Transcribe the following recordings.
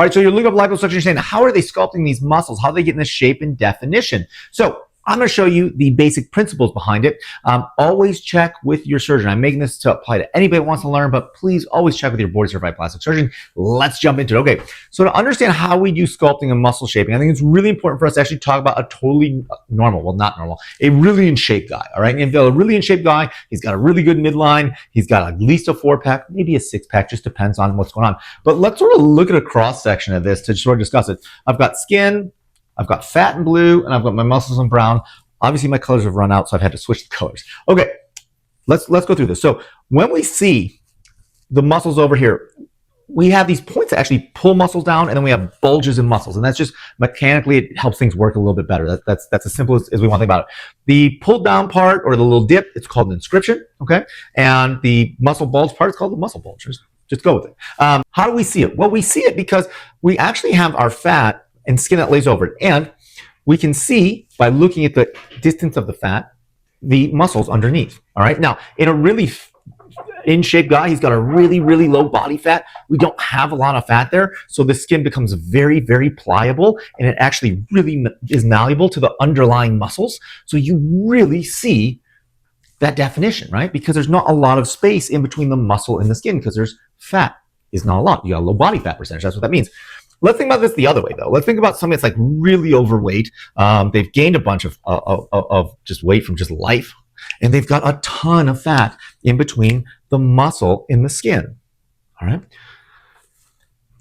All right, so you're looking up liposuction, you're saying, how are they sculpting these muscles? How are they getting the shape and definition? So I'm going to show you the basic principles behind it. Always check with your surgeon. I'm making this to apply to anybody who wants to learn, but please always check with your board-certified plastic surgeon. Let's jump into it. Okay, so to understand how we do sculpting and muscle shaping, I think it's really important for us to actually talk about a totally normal, well, not normal, a really in shape guy, all right? And if you've got a really in shape guy, he's got a really good midline, he's got at least a 4-pack, maybe a 6-pack, just depends on what's going on. But let's sort of look at a cross-section of this to sort of discuss it. I've got skin, I've got fat in blue, and I've got my muscles in brown. Obviously, my colors have run out, so I've had to switch the colors. Okay, let's go through this. So when we see the muscles over here, we have these points that actually pull muscles down, and then we have bulges in muscles. And that's just mechanically, it helps things work a little bit better. That's as simple as we want to think about it. The pulled down part, or the little dip, it's called an inscription, okay? And the muscle bulge part is called the muscle bulge. Just go with it. How do we see it? Well, we see it because we actually have our fat and skin that lays over it. And we can see by looking at the distance of the fat, the muscles underneath. All right. Now, in a really in shape guy, he's got a really, really low body fat. We don't have a lot of fat there. So the skin becomes very, very pliable, and it actually really is malleable to the underlying muscles. So you really see that definition, right? Because there's not a lot of space in between the muscle and the skin because there's fat is not a lot. You got a low body fat percentage. That's what that means. Let's think about this the other way, though. Let's think about somebody that's like really overweight. They've gained a bunch of just weight from just life, and they've got a ton of fat in between the muscle and the skin. All right.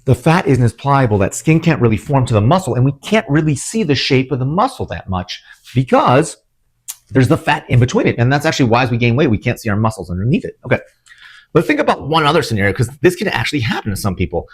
The fat isn't as pliable. That skin can't really form to the muscle, and we can't really see the shape of the muscle that much because there's the fat in between it. And that's actually why as we gain weight, we can't see our muscles underneath it. Okay. Let's think about one other scenario, because this can actually happen to some people.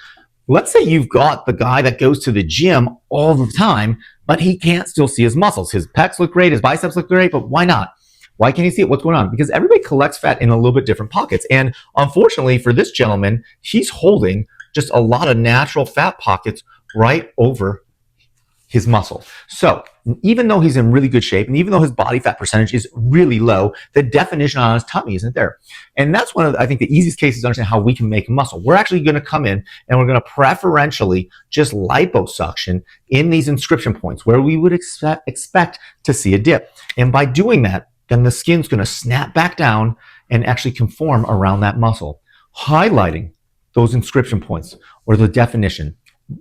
Let's say you've got the guy that goes to the gym all the time, but he can't still see his muscles. His pecs look great, his biceps look great, but why not? Why can't he see it? What's going on? Because everybody collects fat in a little bit different pockets. And unfortunately for this gentleman, he's holding just a lot of natural fat pockets right over his muscle. So even though he's in really good shape, and even though his body fat percentage is really low, the definition on his tummy isn't there. And that's one of the, I think, the easiest cases to understand how we can make muscle. We're actually going to come in and we're going to preferentially just liposuction in these inscription points where we would expect to see a dip. And by doing that, then the skin's going to snap back down and actually conform around that muscle, highlighting those inscription points or the definition,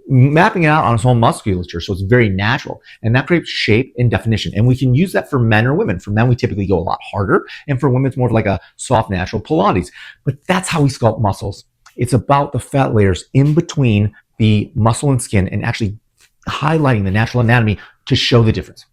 mapping it out on its whole musculature, so it's very natural, and that creates shape and definition. And we can use that for men or women. For men, we typically go a lot harder, and for women, it's more of like a soft, natural Pilates. But that's how we sculpt muscles. It's about the fat layers in between the muscle and skin, and actually highlighting the natural anatomy to show the difference.